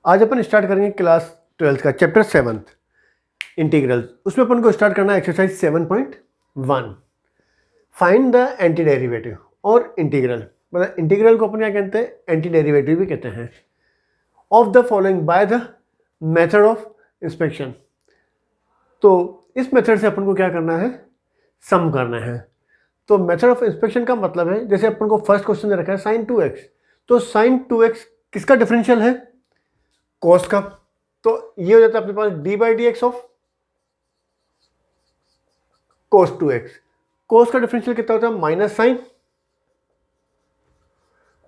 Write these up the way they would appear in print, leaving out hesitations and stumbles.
आज अपन स्टार्ट करेंगे class 12th का चैप्टर 7th इंटीग्रल्स। उसमें अपन को स्टार्ट करना है exercise 7.1 find the anti derivative और इंटीग्रल। मतलब इंटीग्रल को अपन क्या कहते हैं, एंटी डेरिवेटिव भी कहते हैं। Of the following by the method of inspection. तो इस मेथड से अपन को क्या करना है, सम करना है। तो मेथड ऑफ इंस्पेक्शन का मतलब है, जैसे अपन को फर्स्ट क्वेश्चन दे रखा है sin 2x, तो sin 2x किसका डिफरेंशियल है, cos का। तो ये हो जाता है अपने पास d by D X of cos 2x। cos का डिफरेंशियल कितना होता है, माइनस साइन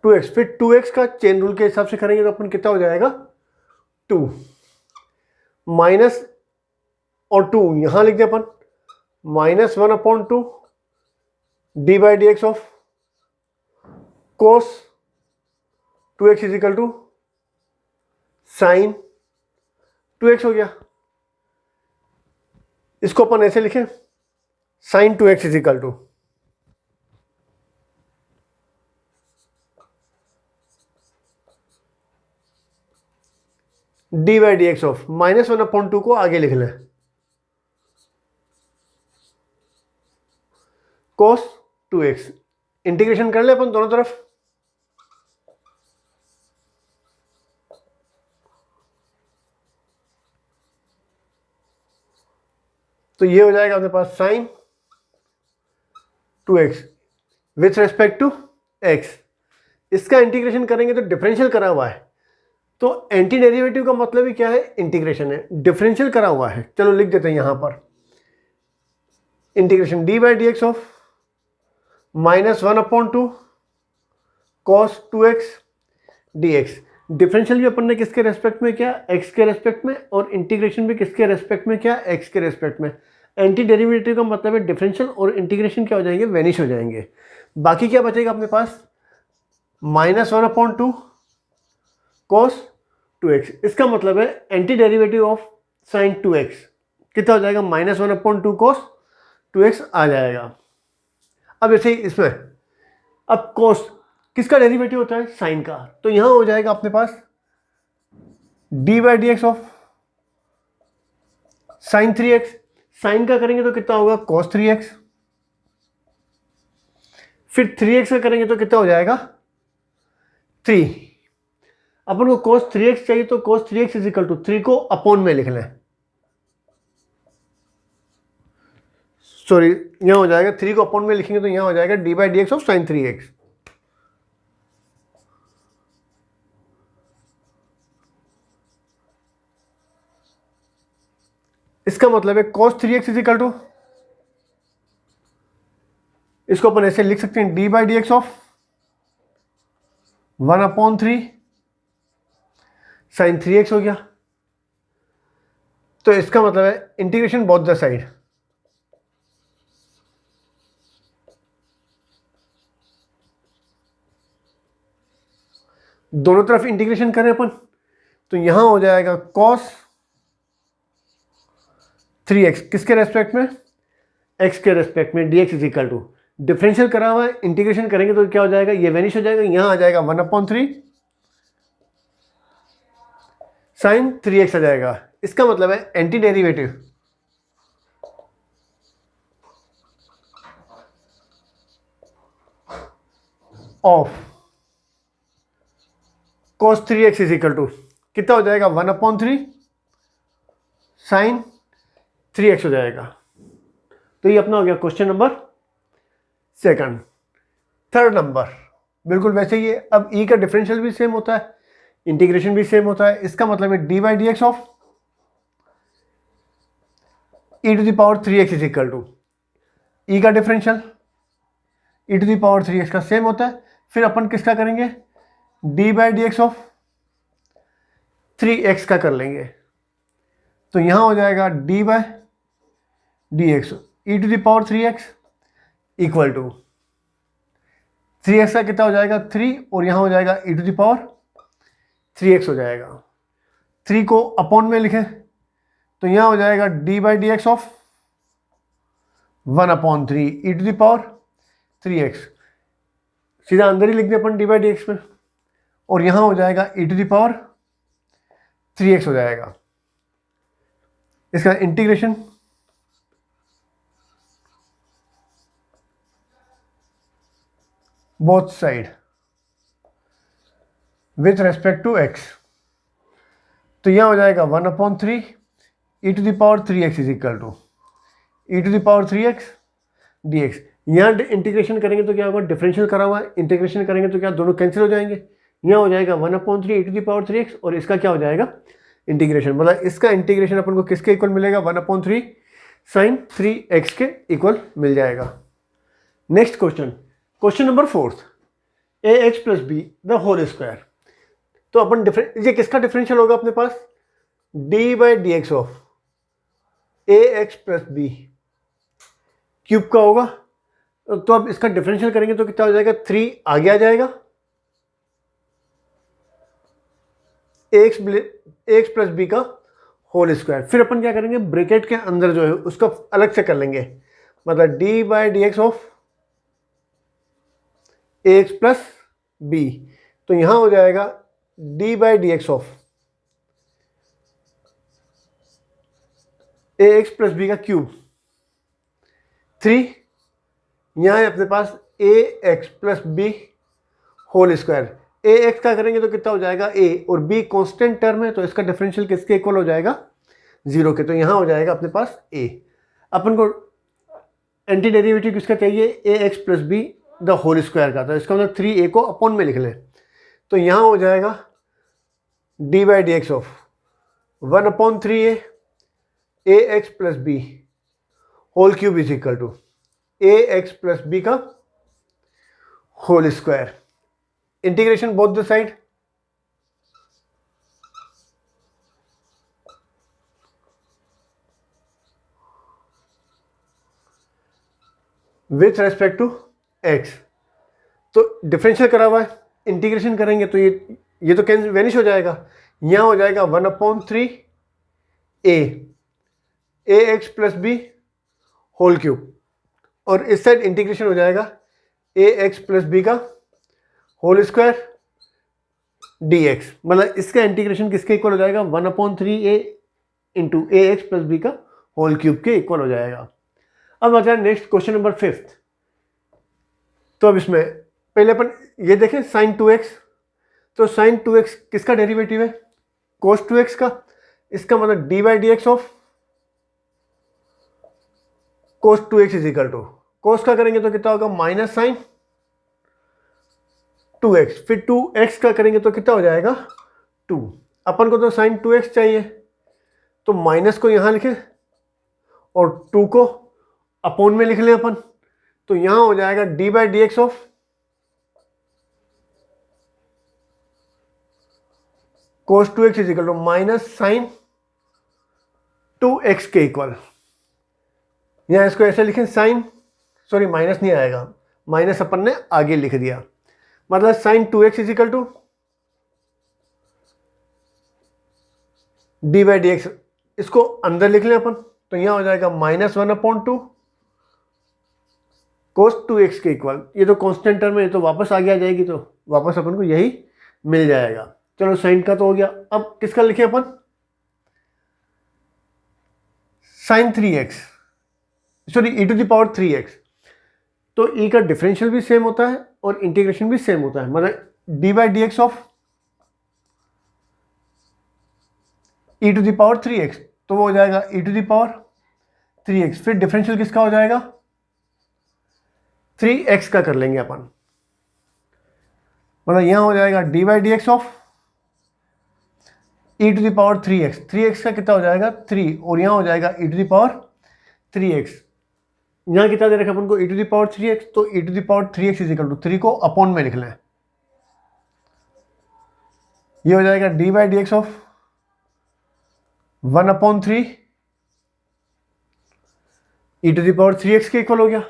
2x। फिर 2x का चेन रूल के हिसाब से करेंगे तो अपन कितना हो जाएगा 2 माइनस और 2 यहां लिख दें अपन -1/2 d by D X of cos 2x is equal to sine 2x हो गया। इसको अपन ऐसे लिखें sine 2x is equal to D by D X of -1/2 को आगे लिख लें cos 2x। इंटीग्रेशन कर ले अपन दोनों तरफ। तो ये हो जाएगा अपने पास sine 2x with respect to x। इसका इंटीग्रेशन करेंगे तो डिफरेंशियल करा हुआ है, तो एंटी डेरिवेटिव का मतलब ही क्या है, इंटीग्रेशन है। डिफरेंशियल करा हुआ है, चलो लिख देते हैं यहां पर integration D by D X of -1/2 cos 2x dx। Differential भी अपन ने किसके रेस्पेक्ट में किया, x के रेस्पेक्ट में, और इंटीग्रेशन भी किसके रेस्पेक्ट में किया, x के रेस्पेक्ट में। एंटी डेरिवेटिव का मतलब है डिफरेंशियल और इंटीग्रेशन क्या हो जाएंगे, वेनिश हो जाएंगे। बाकी क्या बचेगा अपने पास -1/2 cos 2x। इसका मतलब है anti derivative of sin 2x कितना हो जाएगा, -1/2 cos 2x आ जाएगा। अब ऐसे ही इसमें अब cos किसका डेरिवेटिव होता है, साइन का। तो यहां हो जाएगा अपने पास d by D X of sine 3x। Sine का करेंगे तो कितना होगा cos 3x। फिर 3x का करेंगे तो कितना हो जाएगा 3। अपन को cos 3x चाहिए तो cos 3x is equal to 3 को अपॉन में लिख लें। सॉरी, यहां हो जाएगा 3 को अपॉन में लिखेंगे तो यहां हो जाएगा d by D X of sine 3x। इसका मतलब है cos 3x is equal to, इसको अपन ऐसे लिख सकते हैं d by D X of 1/3 sine 3x हो गया। तो इसका मतलब है इंटीग्रेशन बोथ द साइड। दोनों तरफ इंटीग्रेशन करें अपन तो यहां हो जाएगा cos 3x किसके रेस्पेक्ट में, x के रेस्पेक्ट में, dx is equal to differential करा हुआ है, इंटीग्रेशन करेंगे तो क्या हो जाएगा, ये वेनिश हो जाएगा। यहां आ जाएगा 1/3 साइन 3x आ जाएगा। इसका मतलब है anti derivative of cos 3x is equal to कितना हो जाएगा 1/3 साइन 3x हो जाएगा। तो ये अपना हो गया question number second. Third number बिल्कुल वैसे ही है। अब e का डिफरेंशियल भी सेम होता है, इंटीग्रेशन भी सेम होता है। इसका मतलब है d by D X of e to the power 3x is equal to e का differential e to the power 3x का सेम होता है। फिर अपन किसका करेंगे, d by D X of 3x का कर लेंगे। तो यहां हो जाएगा d by D X E to the power 3x equal to 3x का कितना हो जाएगा 3, और यहां हो जाएगा e to the power 3x हो जाएगा। 3 को अपॉन में लिखें तो यहां हो जाएगा d by D X of 1/3 E to the power 3x। सीधा अंदर ही लिख दें अपन d बाई डी एक्स में, और यहां हो जाएगा e to the power 3x हो जाएगा। इसका integration both side with respect to x, तो यह हो जाएगा 1/3 e⁻3x is equal to e⁻3x dx। यहाँ इंटीग्रेशन करेंगे तो क्या होगा, डिफरेंशियल करा हुआ है, इंटीग्रेशन करेंगे तो क्या दोनों कैंसिल हो जाएंगे। यहाँ हो जाएगा 1/3 e⁻3x और इसका क्या हो जाएगा इंटीग्रेशन, मतलब इसका इंटीग्रेशन अपन को किसके इक्वल मिलेगा, 1/3 sin 3x के इक्वल मिल जाएगा। Next question, question number 4, ax plus B the whole square. तो अपन ये किसका डिफरेंशियल होगा अपने पास, d/dx of ax plus B cube का होगा। तो अब इसका डिफरेंशियल करेंगे तो कितना हो जाएगा, 3 आगे आ जाएगा, ax प्लस बी का होल स्क्वायर। फिर अपन क्या करेंगे, ब्रैकेट के अंदर जो है उसका अलग से कर लेंगे, मतलब d/dx of ax plus B. तो यहां हो जाएगा d/dx of ax plus B का क्यूब 3, यहाँ है अपने पास ax plus B whole square. ax का करेंगे तो कितना हो जाएगा a, और b कांस्टेंट टर्म है तो इसका डिफरेंशियल किसके इक्वल हो जाएगा, 0 के। तो यहाँ हो जाएगा अपने पास a। अपन को एंटी डेरिवेटिव किसका चाहिए, ax plus B the whole square का, तो इसका मतलब 3a को अपॉन में लिख लें। तो यहाँ हो जाएगा d/dx of 1/3a ax plus B whole cube is equal to ax plus B का whole square. Integration both the side, with respect to x। तो डिफरेंशियल करा हुआ है, इंटीग्रेशन करेंगे तो ये तो कैंसिल वेनिश हो जाएगा। यहां हो जाएगा 1/3 ax plus B whole cube, और इस साइड इंटीग्रेशन हो जाएगा ax प्लस बी का होल स्क्वायर dx, मतलब इसका इंटीग्रेशन किसके इक्वल हो जाएगा, 1/3a into ax plus B का होल क्यूब के इक्वल हो जाएगा। अब आता है नेक्स्ट क्वेश्चन नंबर 5। तो अब इसमें पहले अपन ये देखें sin 2x। तो sin 2x किसका डेरिवेटिव है, cos 2x का। इसका मतलब d/dx of cos 2x is equal to, cos का करेंगे तो कितना होगा, माइनस साइन 2x, फिर 2x का करेंगे तो कितना हो जाएगा 2। अपन को तो sin 2x चाहिए, तो माइनस को यहां लिखें और 2 को अपॉन में लिख लें अपन। तो यहां हो जाएगा d/dx of cos 2x is equal to minus sine 2x के इक्वल। यहां इसको ऐसे लिखें साइन, सॉरी माइनस नहीं आएगा, माइनस अपन ने आगे लिख दिया, मतलब sine 2x is equal to d/dx। इसको अंदर लिख लें अपन, तो यहां हो जाएगा -1/2 cos 2x के इक्वल। ये तो कांस्टेंट टर्म है, ये तो वापस आगे आ जाएगी, तो वापस अपन को यही मिल जाएगा। चलो साइन का तो हो गया, अब किसका लिखे अपन, साइन 3x, सॉरी e⁻3x। तो e का डिफरेंशियल भी सेम होता है और इंटीग्रेशन भी सेम होता है, मतलब d/dx ऑफ e⁻3x, तो वो हो जाएगा e⁻3x। फिर डिफरेंशियल किसका हो जाएगा, 3x का कर लेंगे अपन, मतलब यहां हो जाएगा d/dx ऑफ e⁻3x। 3x का कितना हो जाएगा 3, और यहां हो जाएगा e⁻3x। यहां कितना दे रखा अपन को e⁻3x, तो e⁻3x इज इक्वल टू 3 को अपॉन में लिख लें। ये हो जाएगा d/dx ऑफ 1/3 e⁻3x के इक्वल हो गया।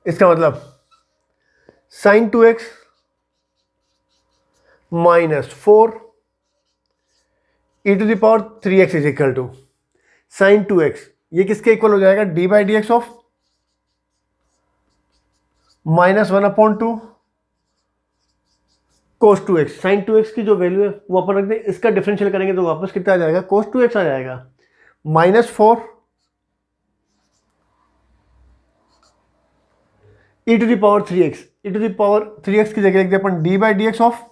इसका मतलब sine 2x -4 e⁻3x is equal to sine 2x, ये किसके इक्वल हो जाएगा d/dx of -1/2 cos 2x, sin 2x की जो वैल्यू है वो अपन रख दें, इसका डिफरेंशियल करेंगे तो वापस कितना आ जाएगा, cos 2x आ जाएगा। -4 e⁻3x, e⁻3x की जगह लिख दें अपन d/dx ऑफ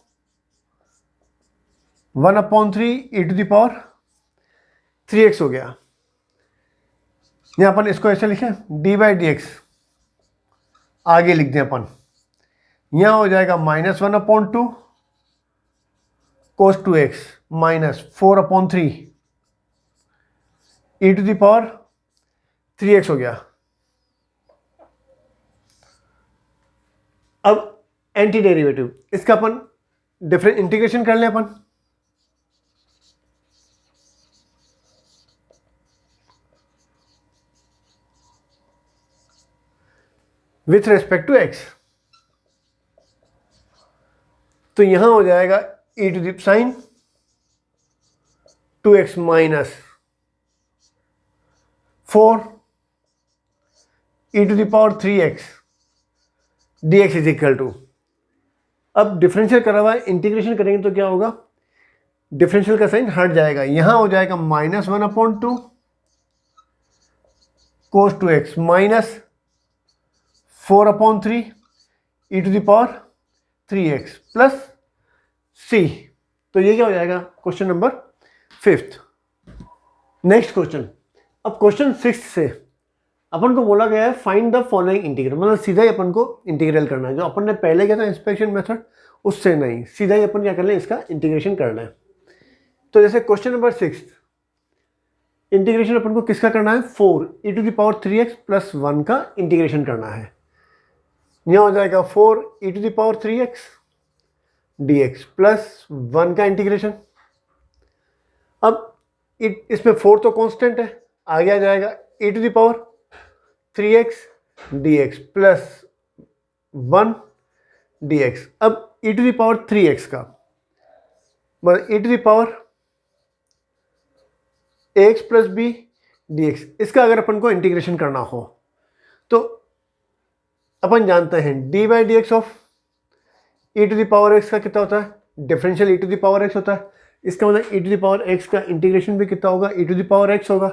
1/3 e⁻3x हो गया। यहाँ अपन इसको ऐसे लिखें d/dx, आगे लिख दें अपन, यहाँ हो जाएगा -1/2 cos 2x -4/3 e⁻3x हो गया। अब एंटी डेरिवेटिव, इसका अपन डिफरेंट इंटीग्रेशन कर लें अपन। विथ रेस्पेक्ट टू x, तो यहां हो जाएगा sin 2x -4 e⁻3x dx is equal to, अब डिफरेंशियल करा हुआ है, इंटीग्रेशन करेंगे तो क्या होगा, डिफरेंशियल का साइन हट जाएगा, यहां हो जाएगा -1/2 cos 2x -4/3 e⁻3x plus c। तो ये क्या हो जाएगा, question number 5th। Next question, अब क्वेश्चन 6 से अपन को बोला गया है फाइंड द फॉलोइंग इंटीग्रल, मतलब सीधा ही अपन को इंटीग्रल करना है, जो अपन ने पहले किया था इंस्पेक्शन मेथड उससे नहीं, सीधा ही अपन क्या कर लें, इसका इंटीग्रेशन करना है। तो जैसे क्वेश्चन नंबर 6, इंटीग्रेशन अपन को किसका करना है, 4 e⁻3x प्लस 1 का इंटीग्रेशन करना है। यहाँ हो जाएगा 4 e⁻3x dx प्लस 1 का इंटीग्रेशन। अब इसमें 4 तो कांस्टेंट है, आगे आ जाएगा e⁻3x dx प्लस 1 dx। अब e⁻3x का मतलब e⁻ax प्लस b dx, इसका अगर अपन को इंटीग्रेशन करना हो तो अपन जानते हैं d/dx ऑफ e⁻x का कितना होता है, डिफरेंशियल e⁻x होता है, इसका मतलब e⁻x का इंटीग्रेशन भी कितना होगा, e⁻x होगा।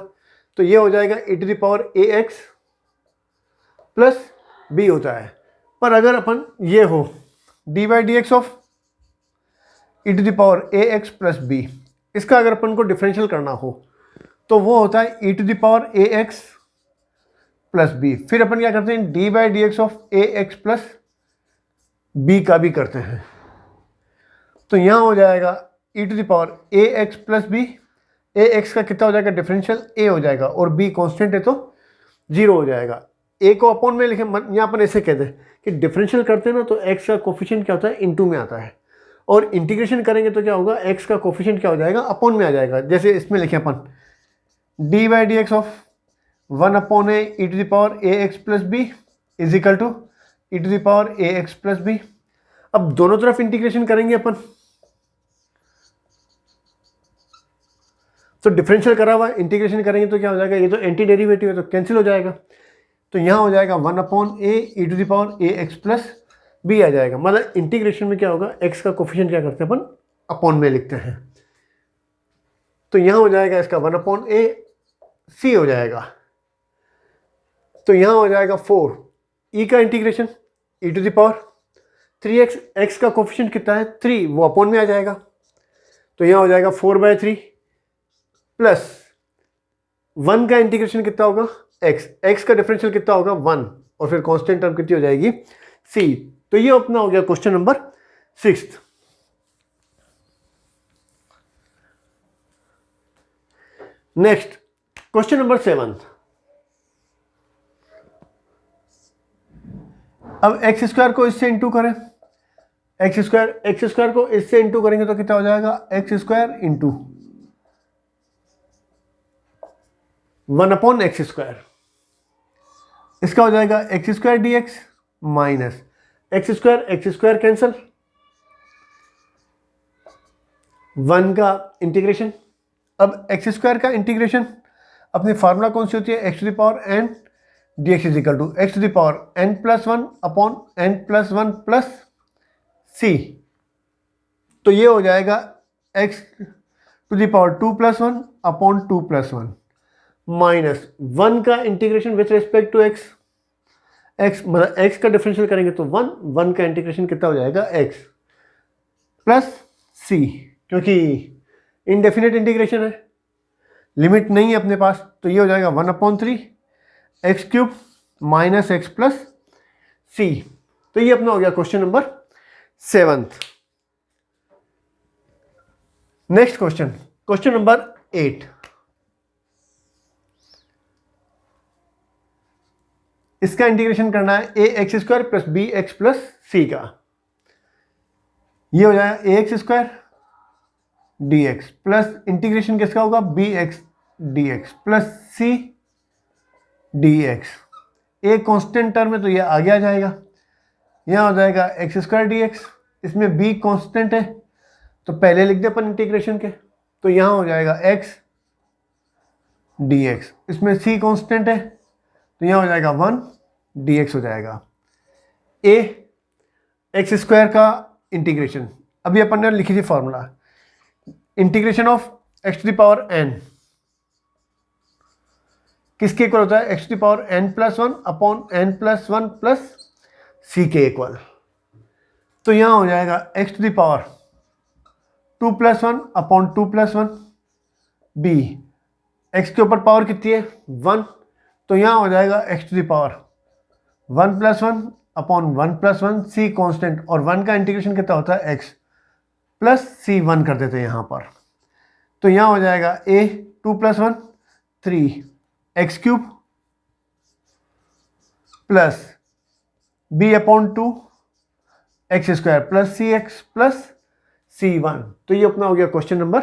तो ये हो जाएगा e⁻ax प्लस b होता है। पर अगर अपन ये हो d/dx of e⁻ax plus b, इसका अगर अपन को डिफरेंशियल करना हो तो वो होता है e⁻ax प्लस b। फिर अपन क्या करते हैं, d/dx of ax plus b का भी करते हैं। तो यहाँ हो जाएगा e⁻ax प्लस b, ax का कितना हो जाएगा, डिफरेंशियल a हो जाएगा, और b कांस्टेंट है तो 0 हो जाएगा। a को अपॉन में लिखें, यहाँ अपन ऐसे कहते हैं कि डिफरेंशियल करते हैं ना तो x का कोफिशिएंट क्या होता है, इनटू में आता है, और इंटीग्रेशन करेंगे तो क्या होगा, x का कोफिशिएंट क्या हो जाएगा, अपॉन में आ जाएगा। जैसे इसमें लिखें अपन d/dx of 1/a e⁻ax plus b is equal to e⁻ax plus b। अब दोनों तरफ इंटीग्रेशन करेंगे अपन, तो डिफरेंशियल करा हुआ इंटीग्रेशन करेंगे तो क्या हो जाएगा, ये तो एंटी डेरिवेटिव है तो कैंसिल हो जाएगा। तो यहाँ हो जाएगा 1/a e⁻ax प्लस b आ जाएगा। मतलब इंटीग्रेशन में क्या होगा, x का कोफिशिएंट क्या करते हैं अपन, अपॉन में लिखते हैं। तो यहाँ हो जाएगा इसका 1/a c हो जाएगा। तो यहाँ हो जाएगा 4 e का इंटीग्रेशन e⁻3x, x का कोफिशिएंट कितना है 3, वो अपॉन में आ जाएगा। तो यहाँ हो जाएगा 4/3 प्लस 1 का इंटीग्रेशन कितना होगा, x का डिफरेंशियल कितना होगा 1, और फिर कांस्टेंट टर्म कितनी हो जाएगी c। तो ये अपना हो गया question number 6। Next question number 7। अब एक्स स्क्वायर को इससे इंटू करें, एक्स स्क्वायर को इससे इंटू करेंगे तो कितना हो जाएगा, एक्स स्क्वायर इंटू 1/x²। इसका हो जाएगा x² dx minus x² cancel, 1 का इंटीग्रेशन। अब x² का इंटीग्रेशन अपनी फार्मूला कौन सी होती है, x⁴n dx is equal to X to the power n+1 upon n+1 plus C. तो ये हो जाएगा x to the power 2+1 upon 2+1 minus 1 का integration with respect to x, मतलब x का डिफरेंशियल करेंगे तो 1 का इंटीग्रेशन कितना हो जाएगा x प्लस c, क्योंकि इनडेफिनेट इंटीग्रेशन है, लिमिट नहीं है अपने पास, तो ये हो जाएगा 1/3 x³ minus x plus C. तो ये अपना हो गया question number 7। Next question number 8। इसका इंटीग्रेशन करना है ax² प्लस bx प्लस सी का। ये हो जाएगा ax² dx प्लस इंटीग्रेशन किसका होगा bx dx plus c dx। a constant term है तो ये आगे आ जाएगा, यहाँ हो जाएगा x² dx, इसमें b कांस्टेंट है तो पहले लिख दे अपन इंटीग्रेशन के, तो यहाँ हो जाएगा x dx, इसमें c कांस्टेंट है तो यहाँ हो जाएगा 1 dx हो जाएगा। a x² का इंटीग्रेशन, अभी अपन ने लिखी थी formula, integration of x to the power n किसके इक्वल होता है, x to the power n+1 upon n+1 plus c के इक्वल। तो यहाँ हो जाएगा x to the power 2+1 upon 2+1 b, x के ऊपर पावर कितनी है 1, तो यहाँ हो जाएगा x to the power 1+1 upon 1+1 c constant, और 1 का इंटीग्रेशन कितना होता है x प्लस c 1 कर देते हैं यहाँ पर, तो यहाँ हो जाएगा a 2+1 3 x³ plus b/2 x² plus cx plus c1। तो ये अपना हो गया question number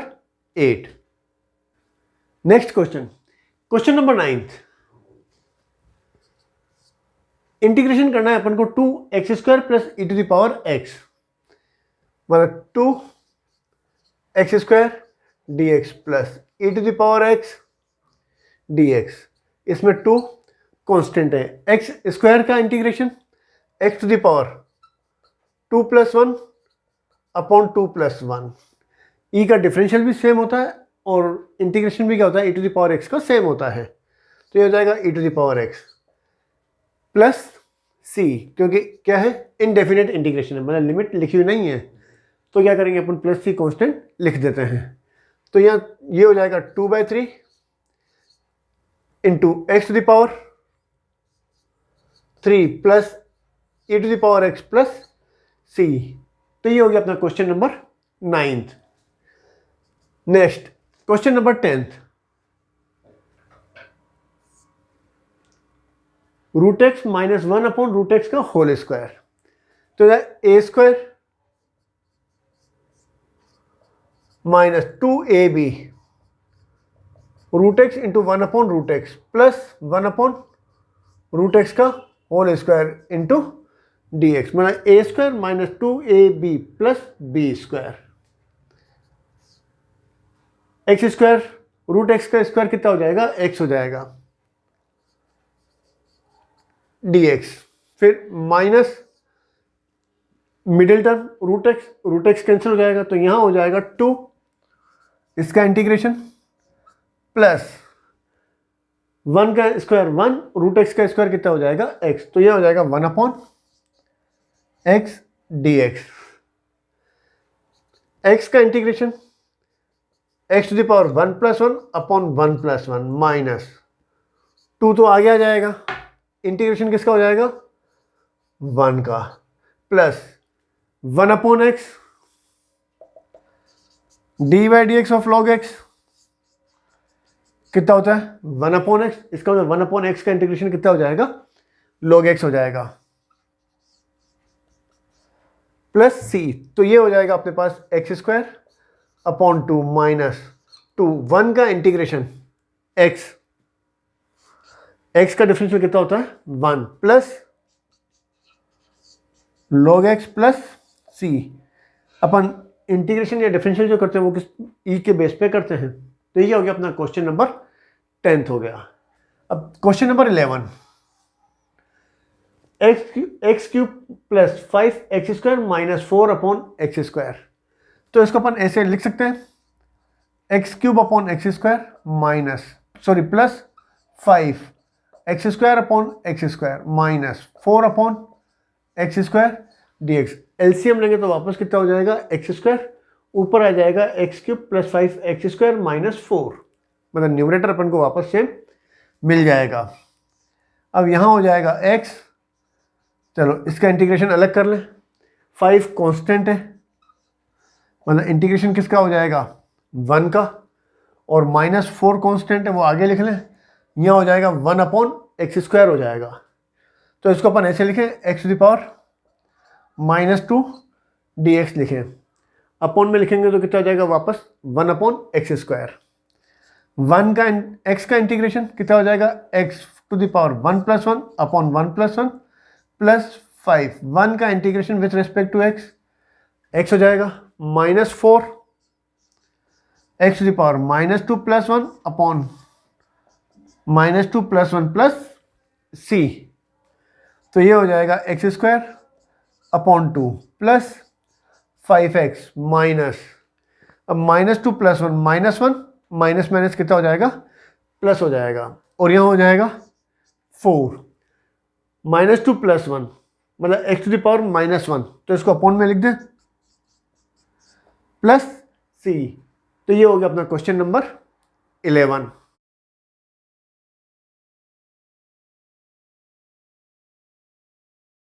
8। Next question number 9। Integration करना है अपन को 2x² plus e to the power x, मतलब 2x² dx plus e to the power x dx। इसमें 2 कांस्टेंट है, x² का integration x to the power 2+1 upon 2+1, e का differential भी सेम होता है और इंटीग्रेशन भी क्या होता है e to the power x का सेम होता है, तो ये हो जाएगा e to the power x plus c, क्योंकि क्या है इनडेफिनेट इंटीग्रेशन है, मतलब लिमिट लिखी हुई नहीं है, तो क्या करेंगे अपन प्लस c कांस्टेंट लिख देते हैं। तो यहाँ ये हो जाएगा 2/3 into x to the power 3 plus e to the power x plus c। तो ये हो गया अपना question number 9। Next question number 10। √x minus 1 upon √x का होल स्क्वायर, तो a² minus 2ab √x into 1 upon √x plus 1 upon √x का whole square into dx, मतलब a² minus 2ab plus b²। x² √x का square कितना हो जाएगा x हो जाएगा dx, फिर minus middle term √x cancel हो जाएगा, तो यहां हो जाएगा 2 इसका इंटीग्रेशन प्लस 1 का स्क्वायर 1, √x का स्क्वायर कितना हो जाएगा x, तो यह हो जाएगा 1 अपॉन x dx। x का integration x to the power 1+1 upon 1+1 minus 2 तो आगे आ जाएगा, इंटीग्रेशन किसका हो जाएगा 1 का plus 1 upon x dy/dx of log x कितना होता है 1 अपॉन x, इसका मतलब 1 अपॉन x का इंटीग्रेशन कितना हो जाएगा log x हो जाएगा प्लस c। तो ये हो जाएगा अपने पास x² अपॉन 2 माइनस 2 1 का इंटीग्रेशन x का डिफरेंशियल कितना होता है 1 plus log x plus c। अपन इंटीग्रेशन या डिफरेंशियल जो करते हैं वो किस e के बेस पे करते हैं, तो ये हो गया अपना क्वेश्चन नंबर 10 हो गया। अब question number 11। X cube plus 5x² minus 4/x²। तो इसको अपन ऐसे लिख सकते हैं, x³ minus plus 5x² minus 4/x² dx। LCM लेंगे तो वापस कितना हो जाएगा, x², ऊपर आ जाएगा x³ प्लस 5x² माइनस 4, मतलब न्यूमरेटर अपन को वापस सेम मिल जाएगा। अब यहाँ हो जाएगा x, चलो इसका इंटीग्रेशन अलग कर लें, 5 कांस्टेंट है, मतलब इंटीग्रेशन किसका हो जाएगा, 1 का, और माइनस 4 कांस्टेंट है वो आगे लिख लें, यहाँ हो जाएगा 1/x² हो जाएगा। तो इसको अपन ऐसे लिखें, x⁻⁻² dx लिखें, अपॉन में लिखेंगे तो कितना हो जाएगा वापस 1/x²। 1 का x का इंटीग्रेशन कितना हो जाएगा, x⁻1 + 1 अपॉन 1 + 1 प्लस 5, 1 का integration with respect to x हो जाएगा minus 4 x⁻⁻² + 1 upon -2 + 1 plus c। तो ये हो जाएगा x²/2 प्लस 5x माइनस, अब -2 + 1 -1, माइनस माइनस कितना हो जाएगा, प्लस हो जाएगा, और यहाँ हो जाएगा 4, -2 + 1 मतलब x⁻⁻1, तो इसको अपॉन में लिख दें प्लस c। तो ये हो गया अपना क्वेश्चन नंबर 11।